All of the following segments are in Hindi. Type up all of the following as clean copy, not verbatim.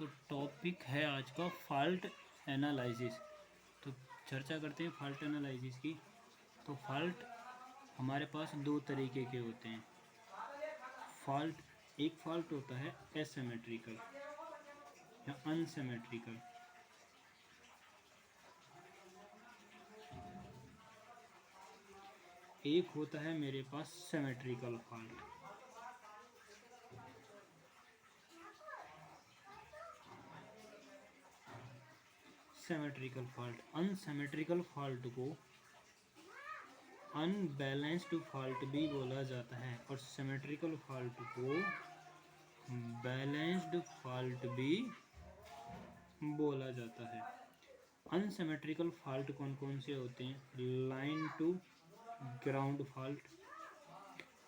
तो टॉपिक है आज का फॉल्ट एनालिसिस। तो चर्चा करते हैं फॉल्ट एनालिसिस की। तो फॉल्ट हमारे पास दो तरीके के होते हैं। एक फॉल्ट होता है एसिमेट्रिकल या अनसिमेट्रिकल। एक होता है मेरे पास symmetrical fault. Symmetrical fault, unsymmetrical fault को अनबैलेंस्ड फॉल्ट भी बोला जाता है और सिमेट्रिकल फॉल्ट को बैलेंस्ड फॉल्ट भी बोला जाता है। अनसिमेट्रिकल फॉल्ट कौन कौन से होते हैं? Line to ground fault,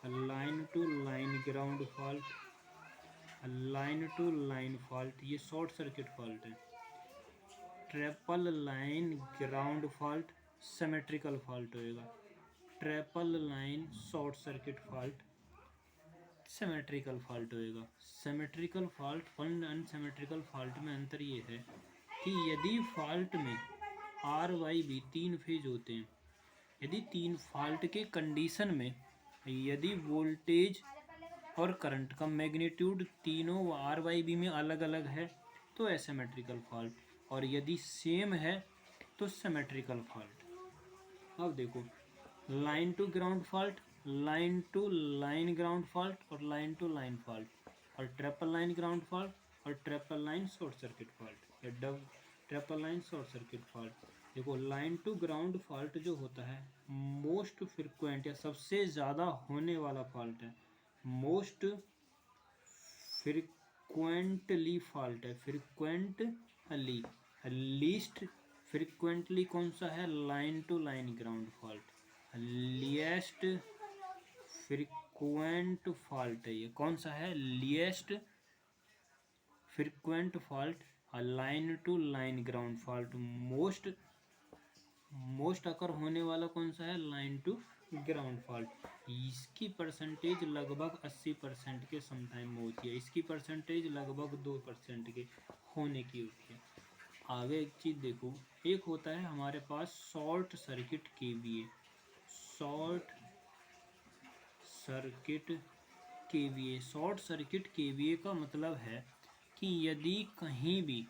line to line ground fault, line to line fault, ये शॉर्ट सर्किट फॉल्ट है। Triple line ground fault symmetrical fault होएगा। Triple line short circuit fault symmetrical fault होएगा। सिमेट्रिकल फॉल्ट और अनसिमेट्रिकल फॉल्ट में अंतर ये है कि यदि फॉल्ट में आर वाई बी तीन फेज होते हैं, यदि तीन फॉल्ट के कंडीशन में यदि वोल्टेज और करंट का मैग्नीट्यूड तीनों आर वाई बी में अलग अलग है तो एसिमेट्रिकल फॉल्ट, और यदि सेम है तो सिमेट्रिकल फॉल्ट। अब देखो, line to ground fault, line to line ground fault और लाइन टू लाइन फॉल्ट, और ट्रिपल लाइन ग्राउंड फॉल्ट और triple line short circuit fault या triple line short circuit fault. देखो, लाइन टू ग्राउंड फॉल्ट जो होता है मोस्ट फ्रिक्वेंट या सबसे ज़्यादा होने वाला फॉल्ट है। मोस्ट फ्रिक्वेंटली फॉल्ट है, फ्रिक्वेंटली। लीस्ट फ्रिक्वेंटली कौन सा है? Line to line ground fault. Least frequent fault है, ये कौन सा है? Least frequent fault, line to line ground fault. Most occur होने वाला कौन सा है? Line to ground fault. इसकी परसेंटेज लगभग 80% के समटाइम में होती है, इसकी परसेंटेज लगभग 2% के होने की होती है। आगे एक चीज़ देखो, एक होता है हमारे पास short circuit KVA. Short circuit KVA, short circuit KVA का मतलब है कि यदि कहीं भी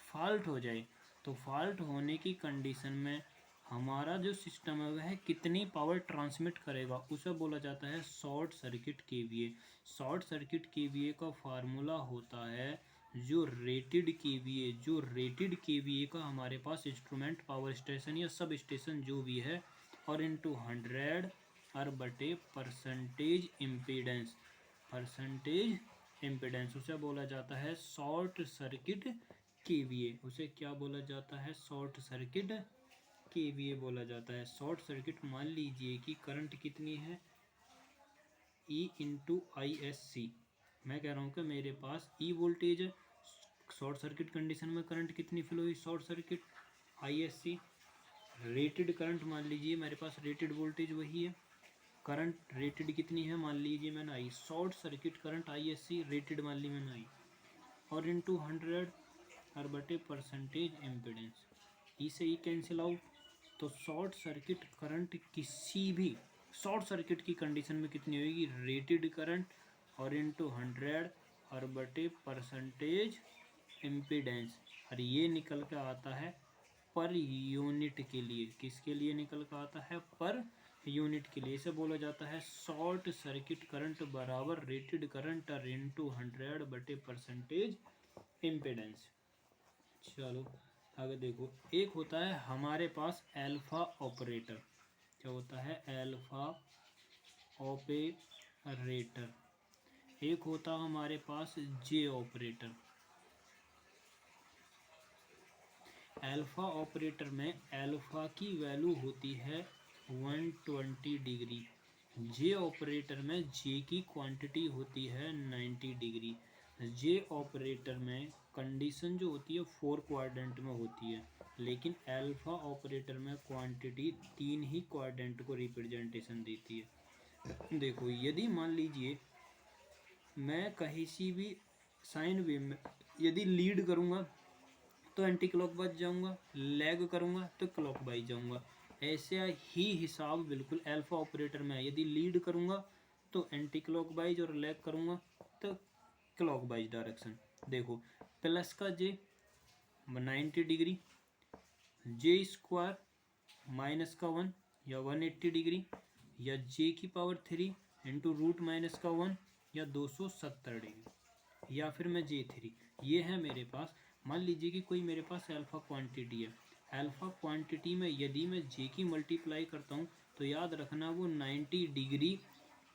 फॉल्ट हो जाए तो फॉल्ट होने की कंडीशन में हमारा जो सिस्टम है वह कितनी पावर ट्रांसमिट करेगा उसे बोला जाता है short circuit KVA. Short circuit KVA का फार्मूला होता है जो रेटेड केवीए का हमारे पास इंस्ट्रूमेंट पावर स्टेशन या सब स्टेशन जो भी है और इनटू 100 और बटे परसेंटेज इम्पीडेंस उसे बोला जाता है शॉर्ट सर्किट केवीए। उसे क्या बोला जाता है? शॉर्ट सर्किट केवीए बोला जाता है। शॉर्ट सर्किट, मान लीजिए कि करंट कितनी है? E into I S C. मैं कह रहा हूँ कि मेरे पास E वोल्टेज है, शॉर्ट सर्किट कंडीशन में करंट कितनी फ्लो हुई? Short circuit I S C. Rated current मान लीजिए मेरे पास, रेटेड वोल्टेज वही है, करंट रेटेड कितनी है मान लीजिए मैंने I, short circuit current I S C rated मान ली मैंने आई, और इनटू 100 और बटे परसेंटेज इम्पीडेंस। ई से ई कैंसिल आउट, तो शॉर्ट सर्किट करंट किसी भी शॉर्ट सर्किट की कंडीशन में कितनी होगी? रेटेड करंट और इनटू 100 और बटे परसेंटेज इम्पीडेंस, और ये निकल के आता है पर यूनिट के लिए। किसके लिए निकल कर आता है? पर यूनिट के लिए। इसे बोला जाता है शॉर्ट सर्किट करंट बराबर रेटेड करंट और इनटू 100 बटे परसेंटेज इम्पीडेंस। चलो आगे देखो, एक होता है हमारे पास अल्फा ऑपरेटर। क्या होता है? Alpha operator. एक होता है हमारे पास जे ऑपरेटर। अल्फा ऑपरेटर में अल्फा की वैल्यू होती है 120 डिग्री। जे ऑपरेटर में जे की क्वांटिटी होती है 90 डिग्री। जे ऑपरेटर में कंडीशन जो होती है 4 क्वाड्रेंट में होती है, लेकिन अल्फा ऑपरेटर में क्वांटिटी 3 ही क्वाड्रेंट को रिप्रेजेंटेशन देती है। देखो, यदि मान लीजिए मैं कहीं सी भी साइन वेव में यदि लीड करूँगा तो एंटी क्लॉकवाइज जाऊँगा, लैग करूँगा तो क्लॉकवाइज जाऊँगा। ऐसे ही हिसाब बिल्कुल अल्फा ऑपरेटर में है। यदि लीड करूँगा तो एंटी क्लॉकवाइज और लैग करूँगा तो क्लॉकवाइज डायरेक्शन। देखो प्लस का जे 90 डिग्री, जे स्क्वायर माइनस का 1 या 180 डिग्री, या जे की पावर 3 इंटू रूट माइनस का 1 या 270 डिग्री, या फिर मैं J3। ये है मेरे पास। मान लीजिए कि कोई मेरे पास अल्फा क्वांटिटी है। अल्फा क्वांटिटी में यदि मैं J की मल्टीप्लाई करता हूँ तो याद रखना वो 90 डिग्री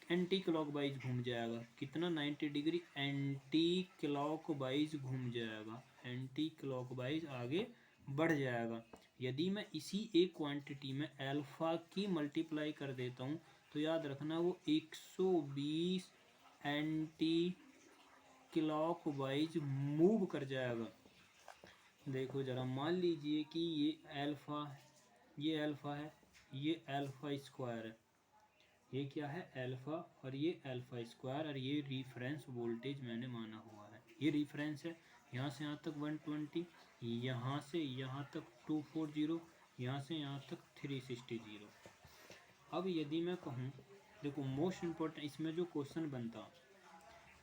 एंटी क्लॉकवाइज घूम जाएगा। कितना? 90 डिग्री एंटी क्लॉकवाइज घूम जाएगा, एंटी क्लॉकवाइज आगे बढ़ जाएगा। यदि मैं इसी एक क्वांटिटी में अल्फा की मल्टीप्लाई कर देता हूँ तो याद रखना वो 120 एंटी क्लॉकवाइज मूव कर जाएगा। देखो जरा, मान लीजिए कि ये अल्फा है, ये अल्फा स्क्वायर है, ये क्या है? अल्फा, और ये अल्फा स्क्वायर, और ये रिफरेंस वोल्टेज मैंने माना हुआ है। ये रिफरेंस है। यहाँ से यहाँ तक 120, यहाँ से यहाँ तक 240, यहाँ से यहाँ तक 360। अब यदि मैं कहूँ, देखो मोस्ट इम्पोर्टेंट इसमें जो क्वेश्चन बनता,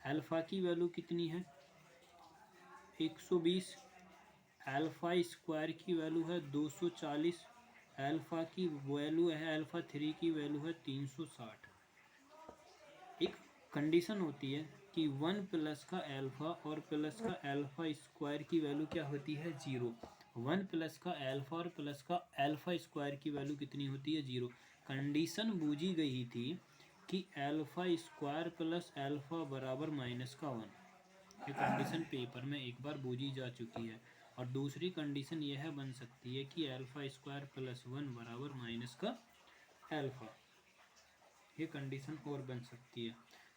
अल्फा की वैल्यू कितनी है? 120, अल्फा स्क्वायर की वैल्यू है 240, अल्फा की वैल्यू है, अल्फा 3 की वैल्यू है 360। एक कंडीशन होती है कि 1 प्लस का अल्फा और प्लस का अल्फा स्क्वायर की वैल्यू क्या होती है? 0। 1 प्लस का अल्फा और प्लस का अल्फा स्क्वायर की वैल्यू कितनी होती है? 0। कंडीशन बूझी गई थी कि अल्फा स्क्वायर प्लस अल्फा बराबर माइनस का 1। ये कंडीशन पेपर में एक बार बूझी जा चुकी है। और दूसरी कंडीशन यह बन सकती है कि अल्फा स्क्वायर प्लस 1 बराबर माइनस का अल्फा। ये कंडीशन और बन सकती है।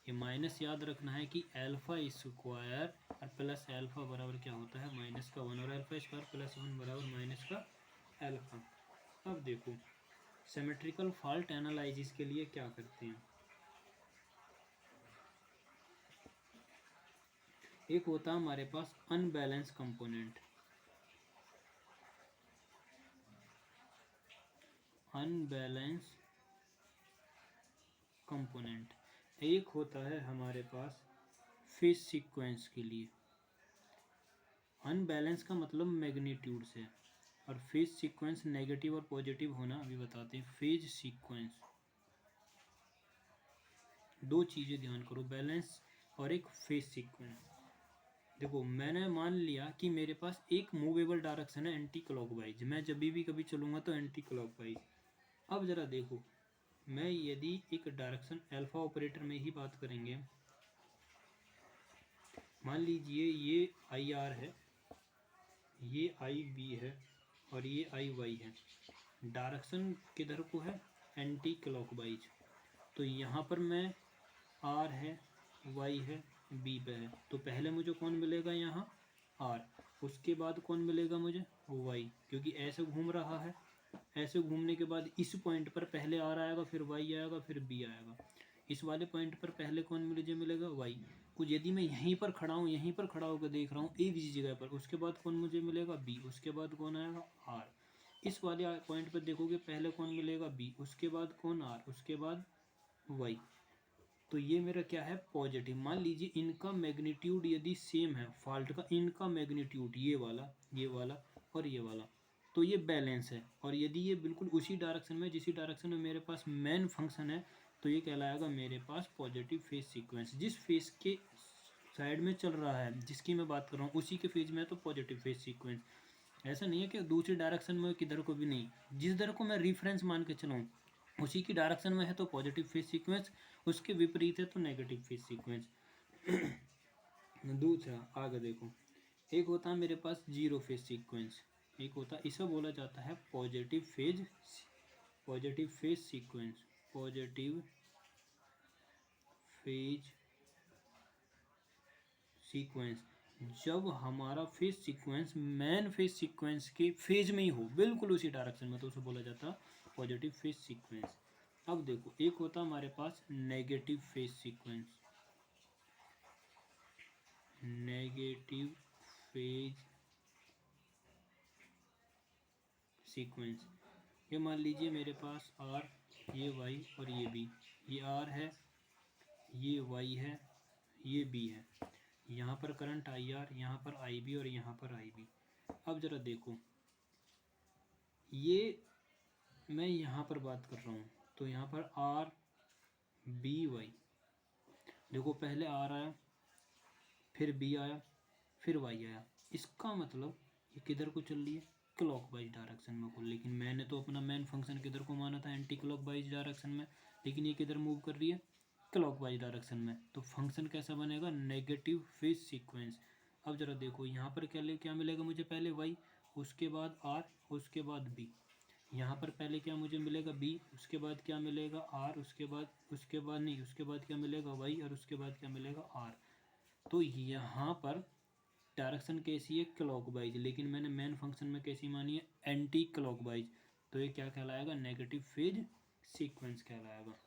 ये माइनस याद रखना है कि अल्फा स्क्वायर और प्लस अल्फा बराबर क्या होता है? माइनस का 1, और अल्फा स्क्वायर प्लस 1 बराबर माइनस का अल्फा। अब देखो सिमेट्रिकल फॉल्ट एनालिसिस के लिए क्या करते हैं। एक होता है हमारे पास अनबैलेंस कंपोनेंट, अनबैलेंस कंपोनेंट। एक होता है हमारे पास फेज सीक्वेंस के लिए। अनबैलेंस का मतलब मैग्नीट्यूड से, और फेज सीक्वेंस नेगेटिव और पॉजिटिव होना अभी बताते हैं। फेज सीक्वेंस, दो चीज़ें ध्यान करो, बैलेंस और एक फेज सीक्वेंस। देखो मैंने मान लिया कि मेरे पास एक मूवेबल डायरेक्शन है एंटी क्लॉकवाइज, मैं जब भी कभी चलूँगा तो एंटी क्लॉकवाइज। अब ज़रा देखो, मैं यदि एक डायरेक्शन अल्फा ऑपरेटर में ही बात करेंगे, मान लीजिए ये आई आर है, ये आई बी है, और ये आई वाई है। डायरेक्शन किधर को है? Anti clockwise. तो यहाँ पर मैं आर है, वाई है, बी पे है, तो पहले मुझे कौन मिलेगा? यहाँ आर। उसके बाद कौन मिलेगा मुझे? वाई, क्योंकि ऐसे घूम रहा है। ऐसे घूमने के बाद इस पॉइंट पर पहले आर आएगा, फिर वाई आएगा, फिर बी आएगा। इस वाले पॉइंट पर पहले कौन मुझे मिलेगा? वाई। कुछ यदि मैं यहीं पर खड़ा हूँ, यहीं पर खड़ा होकर देख रहा हूँ एक ही जगह पर, उसके बाद कौन मुझे मिलेगा? बी। उसके बाद कौन आएगा? आर। इस वाले पॉइंट पर देखोगे पहले कौन मिलेगा? बी। उसके बाद कौन? आर। उसके बाद वाई। तो ये मेरा क्या है? पॉजिटिव। मान लीजिए इनका मैग्नीट्यूड यदि सेम है, फॉल्ट का इनका मैग्नीट्यूड ये वाला और ये वाला, तो ये बैलेंस है। और यदि ये बिल्कुल उसी डायरेक्शन में, जिसी डायरेक्शन में मेरे पास मेन फंक्शन है, तो ये कहलाएगा मेरे पास पॉजिटिव फेज सीक्वेंस। जिस फेज के साइड में चल रहा है, जिसकी मैं बात कर रहा हूँ, उसी के फेज में है तो पॉजिटिव फेज सीक्वेंस। ऐसा नहीं है कि दूसरी डायरेक्शन में किधर को भी नहीं, जिस दर को मैं रेफरेंस मान के चलाऊँ उसी की डायरेक्शन में है तो पॉजिटिव फेज सीक्वेंस, उसके विपरीत है तो नेगेटिव फेज सीक्वेंस। दूसरा आगे देखो, एक होता है मेरे पास जीरो फेज सीक्वेंस, एक होता है, इसे बोला जाता है positive phase sequence. Positive phase sequence जब हमारा phase sequence main phase sequence के फेज में ही हो, बिल्कुल उसी डायरेक्शन में, तो उसे बोला जाता है पॉजिटिव फेज सीक्वेंस। अब देखो एक होता हमारे पास negative phase sequence, negative phase sequence. ये मान लीजिए मेरे पास आर, ये वाई और ये बी, ये आर है, ये वाई है, ये बी है। यहाँ पर करंट आई आर, यहाँ पर आई बी और यहाँ पर आई बी। अब ज़रा देखो, ये मैं यहाँ पर बात कर रहा हूँ, तो यहाँ पर आर बी वाई, देखो पहले आर आया, फिर बी आया, फिर वाई आया। इसका मतलब ये किधर को चल रही है, क्लॉकवाइज डायरेक्शन में को। लेकिन मैंने तो अपना मेन फंक्शन किधर को माना था, एंटी क्लॉकवाइज डायरेक्शन में, लेकिन ये किधर मूव कर रही है, क्लॉकवाइज डायरेक्शन में। तो फंक्शन कैसा बनेगा, नेगेटिव फेज सीक्वेंस। अब जरा देखो यहाँ पर क्या मिलेगा मुझे, पहले वाई, उसके बाद आर, उसके बाद बी। यहाँ पर पहले क्या मुझे मिलेगा, बी, उसके बाद क्या मिलेगा, आर, उसके बाद क्या मिलेगा, वाई, और उसके बाद क्या मिलेगा, आर। तो यहाँ पर डायरेक्शन कैसी है, क्लॉकवाइज, लेकिन मैंने मेन फंक्शन में कैसी मानी है, एंटी क्लॉकवाइज। तो ये क्या कहलाएगा, नेगेटिव फेज सीक्वेंस कहलाएगा।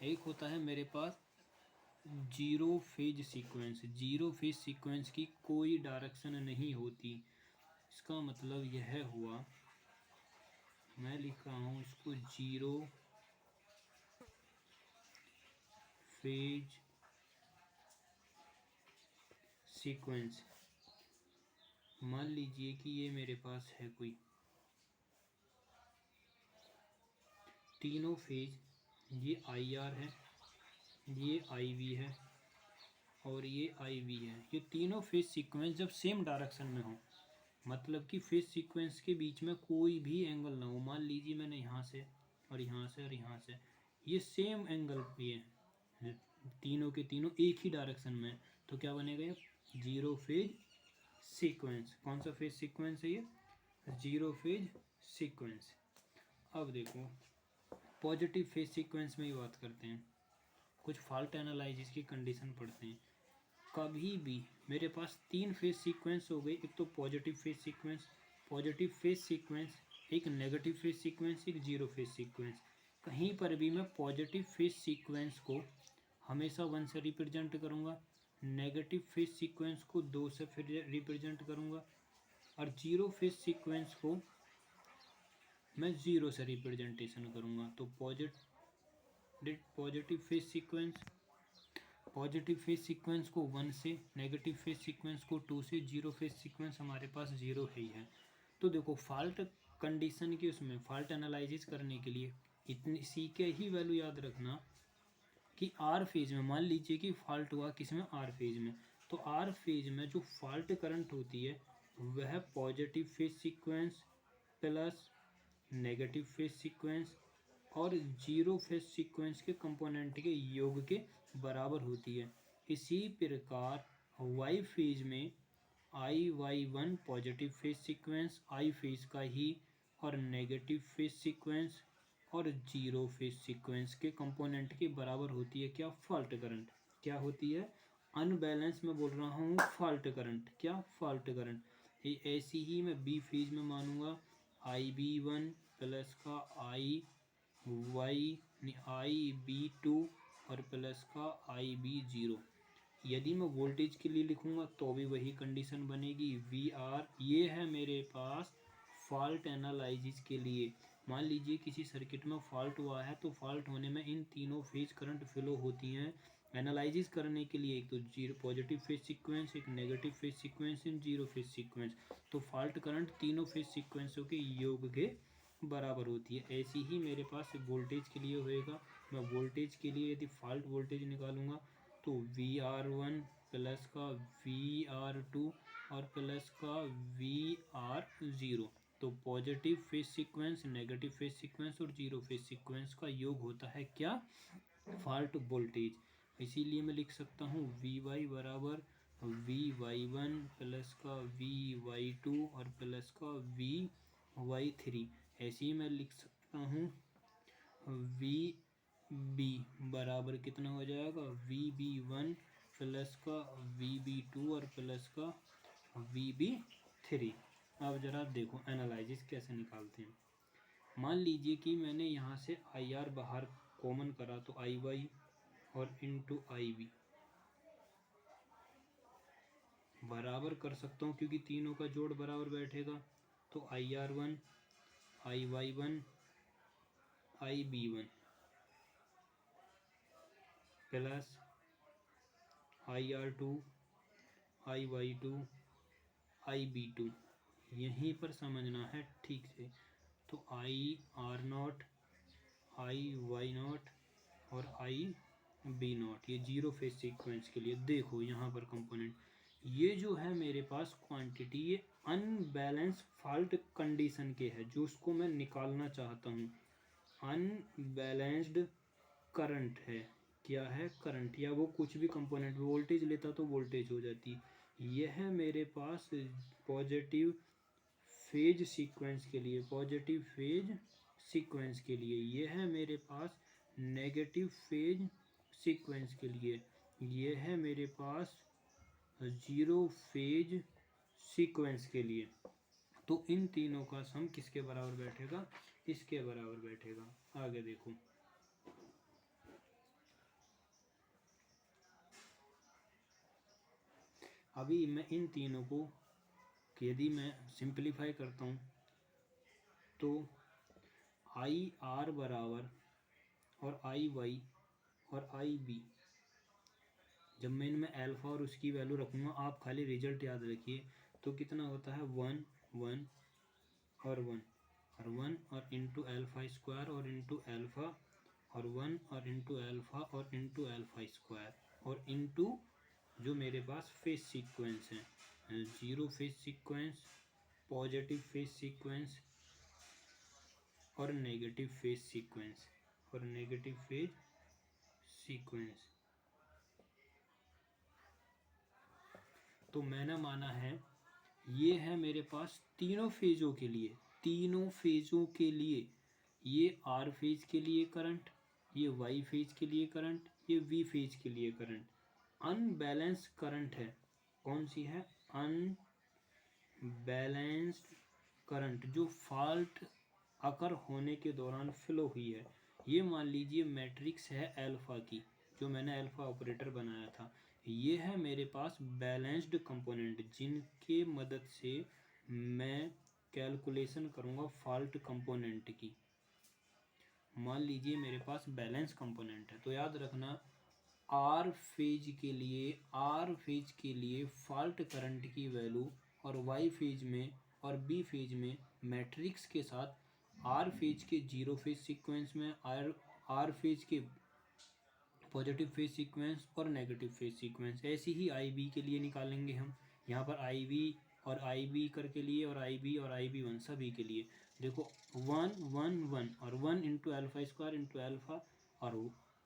एक होता है मेरे पास zero phase sequence. Zero phase sequence की कोई डायरेक्शन नहीं होती। इसका मतलब यह हुआ, मैं लिख रहा हूँ इसको जीरो फेज सीक्वेंस। मान लीजिए कि ये मेरे पास है कोई तीनों फेज, ये आई आर है, ये आई वी है और ये आई वी है। ये तीनों फेज सीक्वेंस जब सेम डायरेक्शन में हो, मतलब कि फेज सीक्वेंस के बीच में कोई भी एंगल ना हो। मान लीजिए मैंने यहाँ से और यहाँ से और यहाँ से, ये सेम एंगल पे है, तीनों के तीनों एक ही डायरेक्शन में, तो क्या बनेगा, ये जीरो फेज सीक्वेंस। कौन सा फेज सीक्वेंस है ये, जीरो फेज सीक्वेंस। अब देखो पॉजिटिव फेज सीक्वेंस में ही बात करते हैं, कुछ फॉल्ट एनालिसिस की कंडीशन पढ़ते हैं। कभी भी मेरे पास तीन फेज सीक्वेंस हो गए, एक तो पॉजिटिव फेज सीक्वेंस, एक नेगेटिव फेज सीक्वेंस, एक जीरो फेज सीक्वेंस। कहीं पर भी मैं पॉजिटिव फेज सीक्वेंस को हमेशा 1 से रिप्रेजेंट करूँगा, नेगेटिव फेज सीक्वेंस को 2 से फिर रिप्रेजेंट करूँगा, और जीरो फेज सीक्वेंस को मैं 0 से रिप्रेजेंटेशन करूँगा। तो पॉजिटिव फेज सीक्वेंस को 1 से, नेगेटिव फेज सीक्वेंस को 2 से, जीरो फेज सीक्वेंस हमारे पास 0 है ही है। तो देखो फॉल्ट कंडीशन की, उसमें फॉल्ट एनालिसिस करने के लिए इतनी सी के ही वैल्यू याद रखना कि आर फेज में, मान लीजिए कि फॉल्ट हुआ किसमें, आर फेज में, तो आर फेज में जो फॉल्ट करंट होती है वह positive phase sequence plus negative phase sequence और जीरो फेज सीक्वेंस के कंपोनेंट के योग के बराबर होती है। इसी प्रकार वाई फेज में I Y one positive phase sequence I phase का ही, और नेगेटिव फेज सीक्वेंस और जीरो फेज सीक्वेंस के कंपोनेंट के बराबर होती है क्या, फॉल्ट करंट। क्या होती है, अनबैलेंस में बोल रहा हूँ, फॉल्ट करंट। क्या, फॉल्ट करंट। ये ऐसी ही मैं बी फेज में मानूंगा, आई बी वन प्लस का आई बी टू और प्लस का आई बी जीरो। यदि मैं वोल्टेज के लिए लिखूंगा तो भी वही कंडीशन बनेगी, वी आर। ये है मेरे पास फॉल्ट एनालिसिस के लिए। मान लीजिए किसी सर्किट में फॉल्ट हुआ है, तो फॉल्ट होने में इन तीनों फेज करंट फ्लो होती हैं। एनालिसिस करने के लिए एक तो जीरो पॉजिटिव फेज सीक्वेंस, एक negative phase sequence, in zero phase sequence. तो फॉल्ट करंट तीनों फेज सीक्वेंसों के योग के बराबर होती है। ऐसी ही मेरे पास वोल्टेज के लिए होएगा। मैं वोल्टेज के लिए यदि फॉल्ट वोल्टेज निकालूंगा तो वी आर वन प्लस का वी आर टू और प्लस का वी आर ज़ीरो। तो positive phase sequence, negative phase sequence और जीरो फेज सीक्वेंस का योग होता है क्या, फॉल्ट वोल्टेज। इसीलिए मैं लिख सकता हूँ वी वाई बराबर वी वाई वन प्लस का वी वाई टू और प्लस का वी वाई थ्री। ऐसे ही मैं लिख सकता हूँ वी बी बराबर कितना हो जाएगा, वी बी वन प्लस का वी बी टू और प्लस का वी बी थ्री। अब ज़रा देखो एनालिसिस कैसे निकालते हैं। मान लीजिए कि मैंने यहाँ से आई आर बाहर कॉमन करा, तो आई वाई और इंटू आई बी बराबर कर सकता हूँ क्योंकि तीनों का जोड़ बराबर बैठेगा। तो IR1 IY1 IB1 plus IR2 IY2 IB2, यहीं पर समझना है ठीक से। तो IR0 IY0 और IB0 ये जीरो फेज सीक्वेंस के लिए। देखो यहाँ पर कंपोनेंट, ये जो है मेरे पास क्वांटिटी, ये अनबैलेंस फॉल्ट कंडीशन के है जो उसको मैं निकालना चाहता हूँ। अनबैलेंस्ड करंट है, क्या है, करंट, या वो कुछ भी कंपोनेंट, वोल्टेज लेता तो वोल्टेज हो जाती। यह है मेरे पास पॉजिटिव फेज सीक्वेंस के लिए, पॉजिटिव फेज सीक्वेंस के लिए। ये है मेरे पास नेगेटिव फेज सीक्वेंस के लिए। ये है मेरे पास जीरो फेज सीक्वेंस के लिए। तो इन तीनों का सम किसके बराबर बैठेगा, इसके बराबर बैठेगा। आगे देखो, अभी मैं इन तीनों को यदि मैं सिंपलीफाई करता हूँ तो IR बराबर और IY और IB, जब मैं इनमें अल्फ़ा और उसकी वैल्यू रखूँगा, आप खाली रिजल्ट याद रखिए, तो कितना होता है 1 1 और 1 और 1 और इंटू अल्फ़ा स्क्वायर और इंटू अल्फ़ा और 1 और इंटू अल्फ़ा और इंटू अल्फ़ा स्क्वायर और इंटू जो मेरे पास फेज सीक्वेंस है, zero phase sequence, positive phase sequence और नेगेटिव फेज सीक्वेंस, और नेगेटिव फेज सीक्वेंस। तो मैंने माना है ये है मेरे पास तीनों फेजों के लिए, तीनों फेजों के लिए, ये आर फेज के लिए करंट, ये वाई फेज के लिए करंट, ये वी फेज के लिए करंट। अनबैलेंस करंट है, कौन सी है, अनबैलेंस्ड करंट, जो फॉल्ट अकर होने के दौरान फ्लो हुई है। ये मान लीजिए मैट्रिक्स है अल्फा की, जो मैंने अल्फा ऑपरेटर बनाया था। ये है मेरे पास बैलेंस्ड कंपोनेंट जिनके मदद से मैं कैलकुलेशन करूँगा फॉल्ट कंपोनेंट की। मान लीजिए मेरे पास बैलेंस कंपोनेंट है, तो याद रखना आर फेज के लिए फॉल्ट करंट की वैल्यू और वाई फेज में और बी फेज में मैट्रिक्स के साथ आर फेज के जीरो फेज सीक्वेंस में, आर फेज के पॉजिटिव फेज सीक्वेंस और नेगेटिव फेज सीक्वेंस। ऐसे ही आई बी के लिए निकालेंगे हम, यहाँ पर आई बी और आई बी करके लिए और आई बी और आई बी वन सभी के लिए। देखो 1 1 1 और 1 into alpha square into alpha और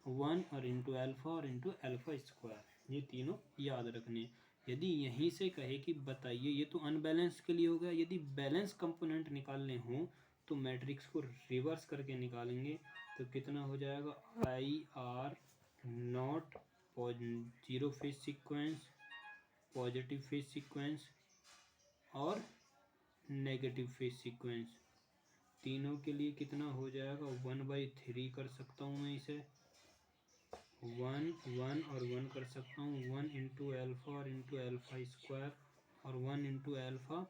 1 और इंटू अल्फ़ा और इंटू अल्फ़ा स्क्वायर, ये तीनों याद रखने। यदि यहीं से कहे कि बताइए, ये तो अनबैलेंस के लिए हो गया, यदि बैलेंस कंपोनेंट निकालने हों तो मैट्रिक्स को रिवर्स करके निकालेंगे। तो कितना हो जाएगा, I R not zero phase sequence, positive phase sequence और नेगेटिव फेज सीक्वेंस, तीनों के लिए कितना हो जाएगा, 1/3 कर सकता हूँ मैं इसे, 1 1 और 1 कर सकता हूँ, 1 इंटू अल्फ़ा और इंटू अल्फ़ा स्क्वायर और 1 इंटू अल्फ़ा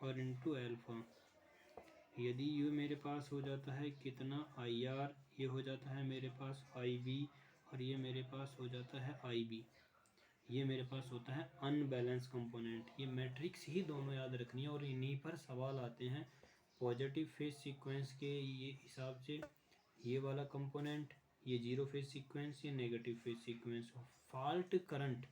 और इंटू अल्फ़ा। यदि ये मेरे पास हो जाता है कितना, आई आर, ये हो जाता है मेरे पास आई बी और ये मेरे पास हो जाता है आई बी, ये मेरे पास होता है अनबैलेंस कंपोनेंट। ये मैट्रिक्स ही दोनों याद रखनी है और इन्हीं पर सवाल आते हैं पॉजिटिव फेज सीक्वेंस के ये हिसाब से, ये वाला कंपोनेंट, ये जीरो फेज सीक्वेंस, ये negative phase sequence. Fault current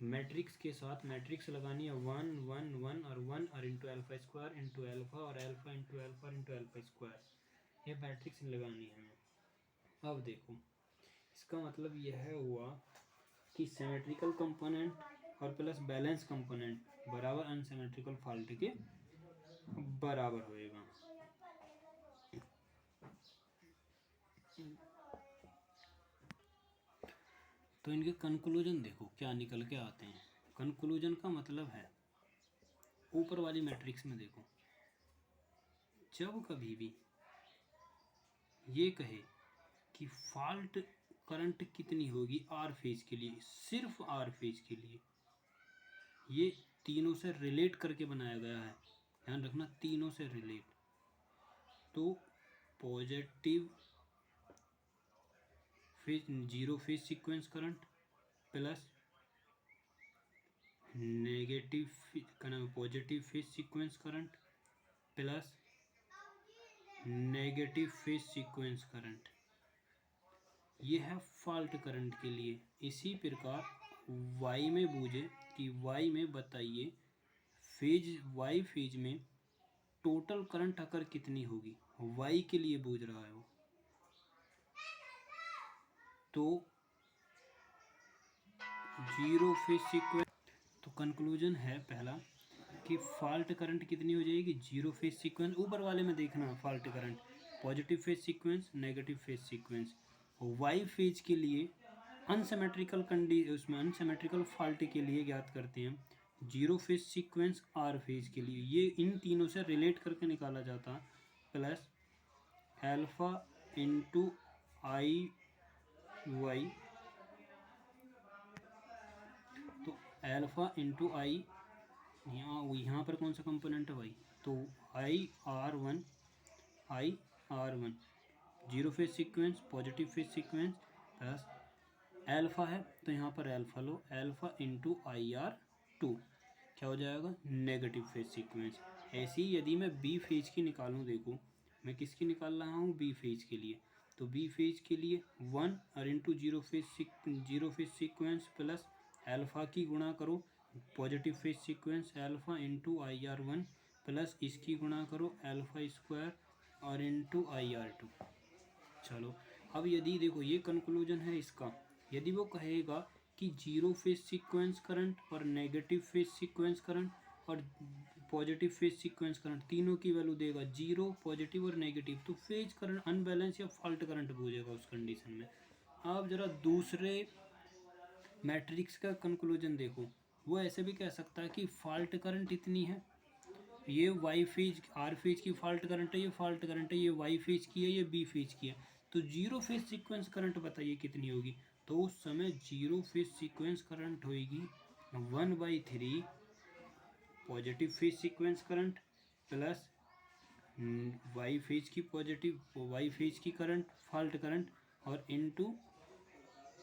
matrix के साथ मैट्रिक्स लगानी है 1 1 1 और 1 और into alpha square into alpha और alpha into alpha into alpha square, ये मैट्रिक्स लगानी है हमें। अब देखो, इसका मतलब यह हुआ कि सिमेट्रिकल कंपोनेंट और प्लस बैलेंस कंपोनेंट बराबर अनसिमेट्रिकल फॉल्ट के बराबर होएगा। तो इनके कंक्लूजन देखो क्या निकल के आते हैं। कंक्लूजन का मतलब है, ऊपर वाली मैट्रिक्स में देखो, जब कभी भी ये कहे कि फॉल्ट करंट कितनी होगी आर फेज के लिए, सिर्फ आर फेज के लिए, ये तीनों से रिलेट करके बनाया गया है, ध्यान रखना, तीनों से रिलेट। तो positive phase, zero phase sequence current plus negative का नाम positive phase sequence current plus negative phase sequence current, ये है फॉल्ट करंट के लिए। इसी प्रकार वाई में बूझे कि वाई में बताइए फेज, वाई फेज में टोटल करंट अकर कितनी होगी, वाई के लिए बूझ रहा है वो। तो जीरो फेज सीक्वेंस, तो कंक्लूजन है पहला कि फॉल्ट करंट कितनी हो जाएगी, जीरो फेज सीक्वेंस। ऊपर वाले में देखना fault current, positive phase sequence, negative phase sequence. Y phase के लिए अनसिमेट्रिकल उसमें अनसिमेट्रिकल फॉल्ट के लिए ज्ञात करते हैं zero phase sequence R phase के लिए, ये इन तीनों से रिलेट करके निकाला जाता, plus alpha into I Y, तो एल्फा इंटू आई, यहाँ पर कौन सा कंपोनेंट है भाई, तो I R one, I R one zero phase sequence, positive phase sequence plus alpha है तो यहाँ पर एल्फा लो, alpha into I R two, क्या हो जाएगा, नेगेटिव फेज सीक्वेंस। ऐसे ही यदि मैं बी फेज की निकालूँ, देखो मैं किसकी निकाल रहा हूँ, बी फेज के लिए, तो बी फेज के लिए वन और into zero phase sequence plus alpha की गुणा करो positive phase sequence, alpha into I R one plus इसकी गुणा करो एल्फा स्क्वायर और इंटू आई आर टू। चलो अब यदि देखो ये कंक्लूजन है इसका, यदि वो कहेगा कि जीरो फेज सीक्वेंस करंट और नेगेटिव फेज सीक्वेंस करंट और पॉजिटिव फेज सीक्वेंस करंट तीनों की वैल्यू देगा, जीरो पॉजिटिव और नेगेटिव, तो फेज करंट अनबैलेंस या फॉल्ट करंट पूछेगा उस कंडीशन में। आप जरा दूसरे मैट्रिक्स का कंक्लूजन देखो, वो ऐसे भी कह सकता है कि फॉल्ट करंट इतनी है, ये वाई फेज आर फेज की फॉल्ट करंट है, ये फॉल्ट करंट है, ये वाई फेज की है, ये बी फेज की है, तो जीरो फेज सीक्वेंस करंट बताइए कितनी होगी, तो उस समय जीरो फेज सीक्वेंस करंट होगी 1/3 positive phase sequence current plus Y phase की पॉजिटिव, वाई फेज की करंट फॉल्ट करंट और इनटू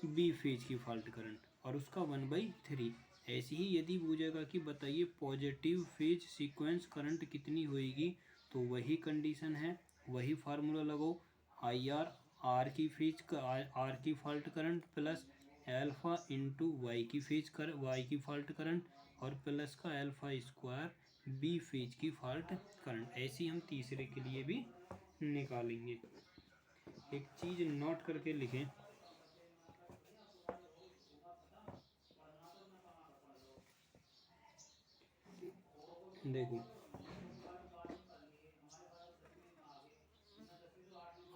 बी फेज की फॉल्ट करंट और उसका 1/3। ऐसे ही यदि पूछेगा कि बताइए पॉजिटिव फेज सीक्वेंस करंट कितनी होएगी, तो वही कंडीशन है, वही फार्मूला लगाओ, आई आर, आर की फेज का आर की fault current plus alpha into Y की फेज कर वाई की फॉल्ट करंट और प्लस का एल्फा स्क्वायर बी फेज की फॉल्ट करंट। ऐसी हम तीसरे के लिए भी निकालेंगे। एक चीज़ नोट करके लिखें, देखो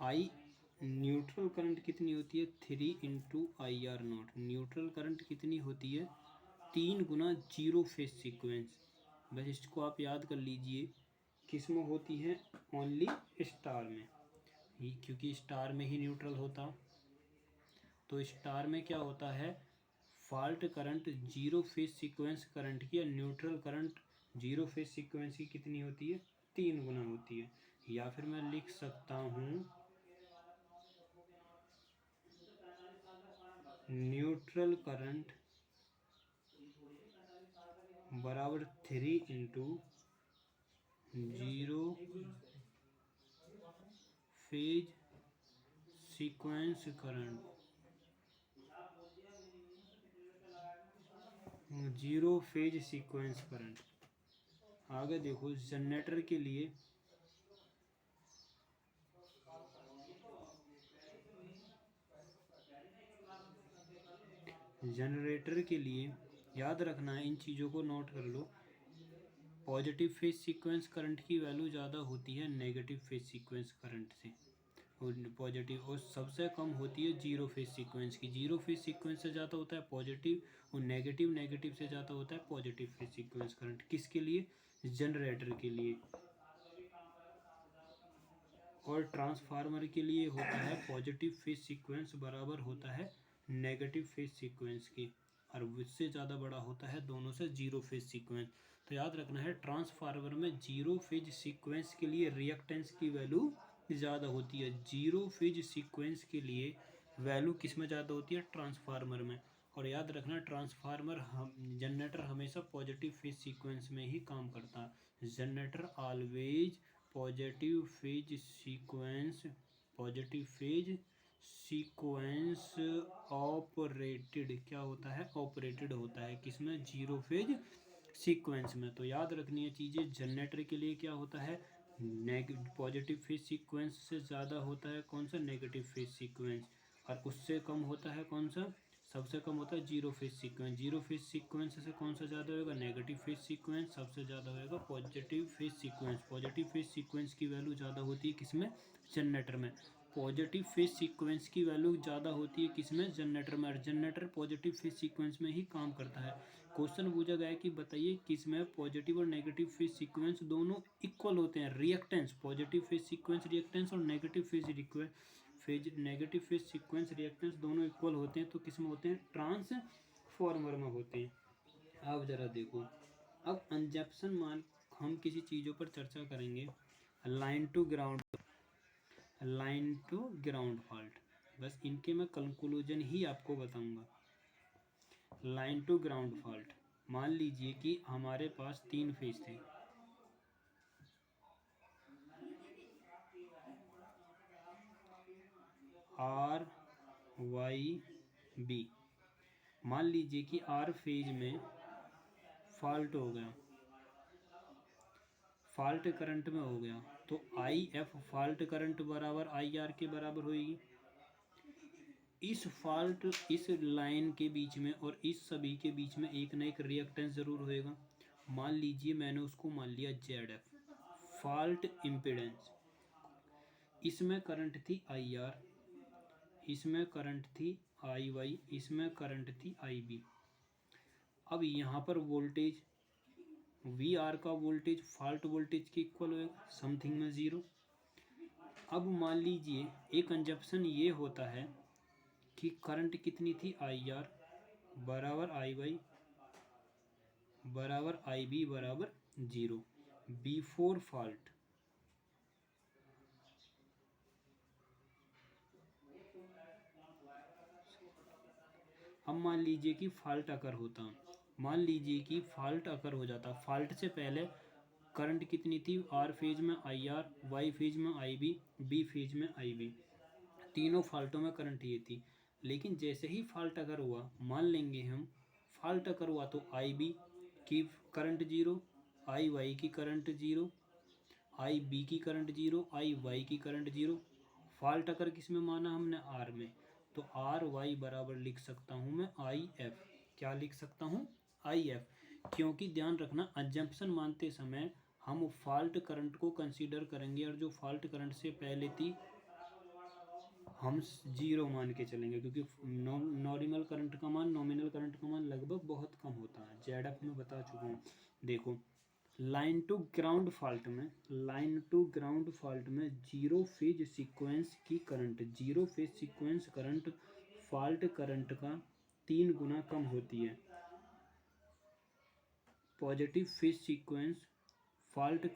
आई न्यूट्रल करंट कितनी होती है, 3 × IR0। न्यूट्रल करंट कितनी होती है, 3 × जीरो फेज सीक्वेंस। बस इसको आप याद कर लीजिए, किस में होती है, ओनली स्टार में ही, क्योंकि स्टार में ही न्यूट्रल होता, तो स्टार में क्या होता है, fault current zero phase sequence current की या neutral current zero phase sequence की कितनी होती है, 3 गुना होती है। या फिर मैं लिख सकता हूँ न्यूट्रल करंट बराबर 3 × zero phase sequence current, zero phase sequence current. आगे देखो जनरेटर के लिए, जनरेटर के लिए याद रखना है, इन चीज़ों को नोट कर लो, पॉजिटिव फेज सीक्वेंस करंट की वैल्यू ज़्यादा होती है नेगेटिव फेज सीक्वेंस करंट से, और पॉजिटिव और सबसे कम होती है जीरो फेज सीक्वेंस की। जीरो फेज सीक्वेंस से ज़्यादा होता है पॉजिटिव और नेगेटिव से ज़्यादा होता है पॉजिटिव फेज सीक्वेंस करंट। किसके लिए, जनरेटर के लिए। और ट्रांसफार्मर के लिए होता है पॉजिटिव फेज सीक्वेंस बराबर होता है नेगेटिव फेज सीक्वेंस के। और उससे ज़्यादा बड़ा होता है दोनों से जीरो फेज सीक्वेंस। तो याद रखना है ट्रांसफार्मर में जीरो फेज सीक्वेंस के लिए रिएक्टेंस की वैल्यू ज़्यादा होती है। जीरो फेज सीक्वेंस के लिए वैल्यू किस में ज़्यादा होती है? ट्रांसफार्मर में। और याद रखना ट्रांसफार्मर जनरेटर हमेशा पॉजिटिव फेज सीक्वेंस में ही काम करता है। Generator always positive phase sequence, positive phase sequence operated क्या होता है? ऑपरेटेड होता है किसमें? जीरो फेज सीक्वेंस में। तो याद रखनी है चीज़ें, जनरेटर के लिए क्या होता है? पॉजिटिव फेज सीक्वेंस से ज़्यादा होता है कौन सा? Negative phase sequence. और उससे कम होता है कौन सा? सबसे कम होता है zero phase sequence. Zero phase sequence से कौन सा ज़्यादा होगा? Negative phase sequence. सबसे ज़्यादा होगा positive phase sequence. Positive phase sequence की वैल्यू ज़्यादा होती है किसमें? जनरेटर में। पॉजिटिव फेज सीक्वेंस की वैल्यू ज़्यादा होती है किसमें? जनरेटर में। और जनरेटर पॉजिटिव फेज सीक्वेंस में ही काम करता है। क्वेश्चन पूछा गया है कि बताइए किसमें पॉजिटिव और नेगेटिव फेज सीक्वेंस दोनों इक्वल होते हैं। Reactance, positive phase sequence reactance और negative negative phase sequence reactance दोनों इक्वल होते हैं तो किसमें होते हैं? ट्रांसफॉर्मर में होते हैं। अब जरा देखो, अब अंजप्शन मान हम किसी चीज़ों पर चर्चा करेंगे। Line to ground, line to ground fault, बस इनके मैं कंक्लूजन ही आपको बताऊंगा। लाइन टू ग्राउंड फॉल्ट, मान लीजिए कि हमारे पास तीन फेज थे, आर वाई बी। मान लीजिए कि आर फेज में फॉल्ट हो गया, फॉल्ट करंट में हो गया, तो आई एफ फॉल्ट करंट बराबर आई आर के बराबर होगी। इस फॉल्ट, इस लाइन के बीच में और इस सभी के बीच में एक ना एक रिएक्टेंस जरूर होएगा। मान लीजिए मैंने उसको मान लिया जेड एफ, फॉल्ट इम्पिडेंस। इसमें करंट थी आई आर, इसमें करंट थी आई वाई, इसमें करंट थी आई बी। अब यहाँ पर वोल्टेज वी आर का वोल्टेज फॉल्ट वोल्टेज के इक्वल होगा, समथिंग में ज़ीरो। अब मान लीजिए एक कंजप्शन ये होता है कि करंट कितनी थी? आई आर बराबर आई वाई बराबर आई बी बराबर जीरो, बिफोर फॉल्ट। अब मान लीजिए कि फॉल्ट अकर होता, मान लीजिए कि फॉल्ट अकर हो जाता, फॉल्ट से पहले करंट कितनी थी? आर फेज में आई आर, वाई फेज में आई बी फेज में आई बी। तीनों फॉल्टों में करंट ये थी। लेकिन जैसे ही फॉल्ट अगर हुआ, मान लेंगे हम फॉल्ट अगर हुआ तो आई बी की करंट जीरो, आई वाई की करंट जीरो, आई बी की करंट जीरो, आई वाई की करंट जीरो। फॉल्ट अगर किस में माना हमने? आर में। तो आर वाई बराबर लिख सकता हूँ मैं आई एफ। क्या लिख सकता हूँ? I F. क्योंकि ध्यान रखना अजम्पशन मानते समय हम फॉल्ट करंट को कंसीडर करेंगे और जो फॉल्ट करंट से पहले थी हम जीरो मान के चलेंगे, क्योंकि नॉमिनल करंट का मान, नॉमिनल करंट का मान लगभग बहुत कम होता है। जेड एफ में बता चुका हूँ। देखो लाइन टू ग्राउंड फॉल्ट में, लाइन टू ग्राउंड फॉल्ट में जीरो फेज सीक्वेंस की current, zero phase sequence current fault current का 3 गुना कम होती है। Positive phase sequence fault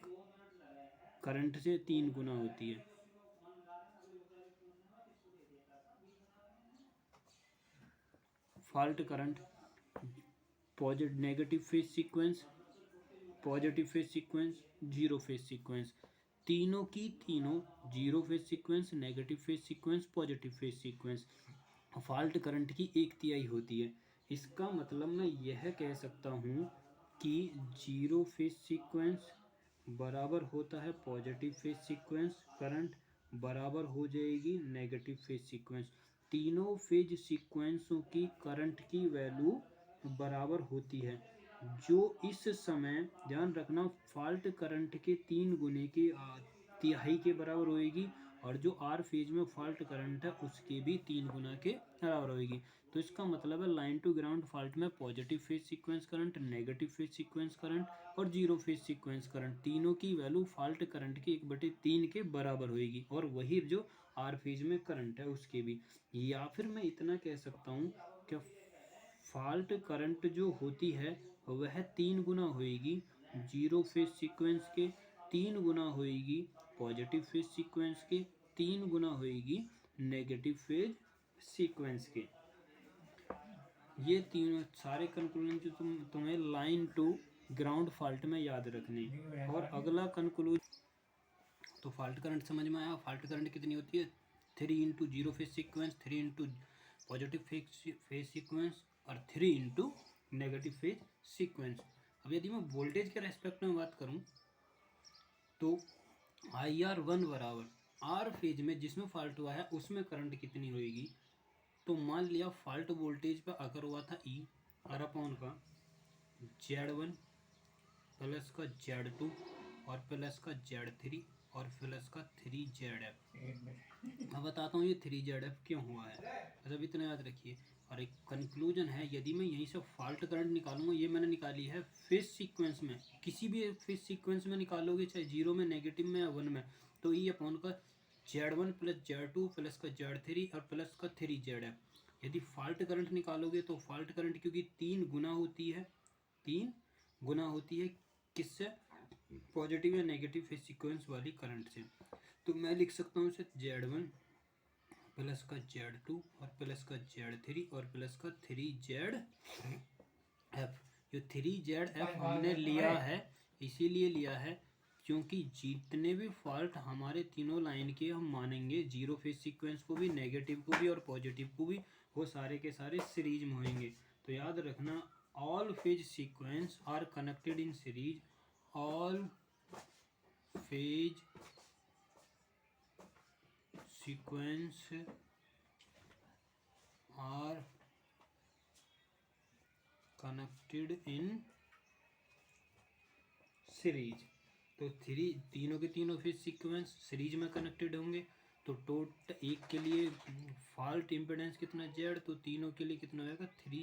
current से 3 गुना होती है। Fault current positive negative phase sequence, positive phase sequence, zero phase sequence, तीनों की तीनों zero phase sequence, negative phase sequence, positive phase sequence fault current की 1/3 होती है। इसका मतलब मैं यह कह सकता हूँ कि जीरो फेज सीक्वेंस बराबर होता है पॉजिटिव फेज सीक्वेंस करंट बराबर हो जाएगी नेगेटिव फेज सीक्वेंस। तीनों फेज सीक्वेंसों की करंट की वैल्यू बराबर होती है, जो इस समय ध्यान रखना फॉल्ट करंट के 3 गुने के तिहाई के बराबर होएगी, और जो आर फेज में फॉल्ट करंट है उसके भी 3 गुना के बराबर होएगी। तो इसका मतलब है लाइन टू ग्राउंड फॉल्ट में positive phase sequence current, negative phase sequence current और जीरो फेज सीक्वेंस करंट तीनों की वैल्यू फॉल्ट करंट की 1/3 के बराबर होएगी, और वही जो आर फेज में करंट है उसके भी। या फिर मैं इतना कह सकता हूँ कि फॉल्ट करंट जो होती है वह 3 गुना होएगी जीरो फेज सीक्वेंस के, 3 गुना होएगी पॉजिटिव फेज सीक्वेंस के, 3 गुना होएगी नेगेटिव फेज सीक्वेंस के। ये तीनों सारे कंक्लूजन जो तुम्हें लाइन टू ग्राउंड फॉल्ट में याद रखने। और अगला कंक्लूजन, तो फॉल्ट करंट समझ में आया। फॉल्ट करंट कितनी होती है? 3 into zero phase sequence, 3 into positive phase sequence और 3 इंटू नेगेटिव फेज सीक्वेंस। अब यदि मैं वोल्टेज के रेस्पेक्ट में बात करूं तो IR1 बराबर आर फेज में जिसमें फॉल्ट हुआ है उसमें करंट कितनी होगी? तो मान लिया फॉल्ट वोल्टेज पर अगर हुआ था E और अपॉन का Z1 प्लस का Z2 और प्लस का Z3 और प्लस का 3ZF। मैं बताता हूँ ये 3ZF क्यों हुआ है, मतलब इतना याद रखिए। और एक कंक्लूजन है, यदि मैं यहीं से फॉल्ट करंट निकालूंगा, ये मैंने निकाली है फेज सीक्वेंस में, किसी भी फेज सीक्वेंस में निकालोगे, चाहे जीरो में, नेगेटिव में या 1 में, तो E अपॉन का Z1 प्लस Z2 प्लस का Z3 और प्लस का 3ZF। यदि फॉल्ट करंट निकालोगे तो फॉल्ट करंट क्योंकि 3 गुना होती है, 3 गुना होती है किससे? पॉजिटिव या नेगेटिव फेज सीक्वेंस वाली करंट से। तो मैं लिख सकता हूँ इसे Z1 प्लस का Z2 और प्लस का Z3 और प्लस का 3ZF। जो 3ZF हमने लिया है इसीलिए लिया है क्योंकि जितने भी फॉल्ट हमारे तीनों लाइन के हम मानेंगे, जीरो फेज सीक्वेंस को भी, नेगेटिव को भी और पॉजिटिव को भी, वो सारे के सारे सीरीज में होंगे। तो याद रखना, all phase sequence are connected in series, all phase sequence are connected in series. तो तीनों के तीनों फेज सीक्वेंस सीरीज में कनेक्टेड होंगे। तो टोटल एक के लिए फॉल्ट इम्पिडेंस कितना Z, तो तीनों के लिए कितना होगा 3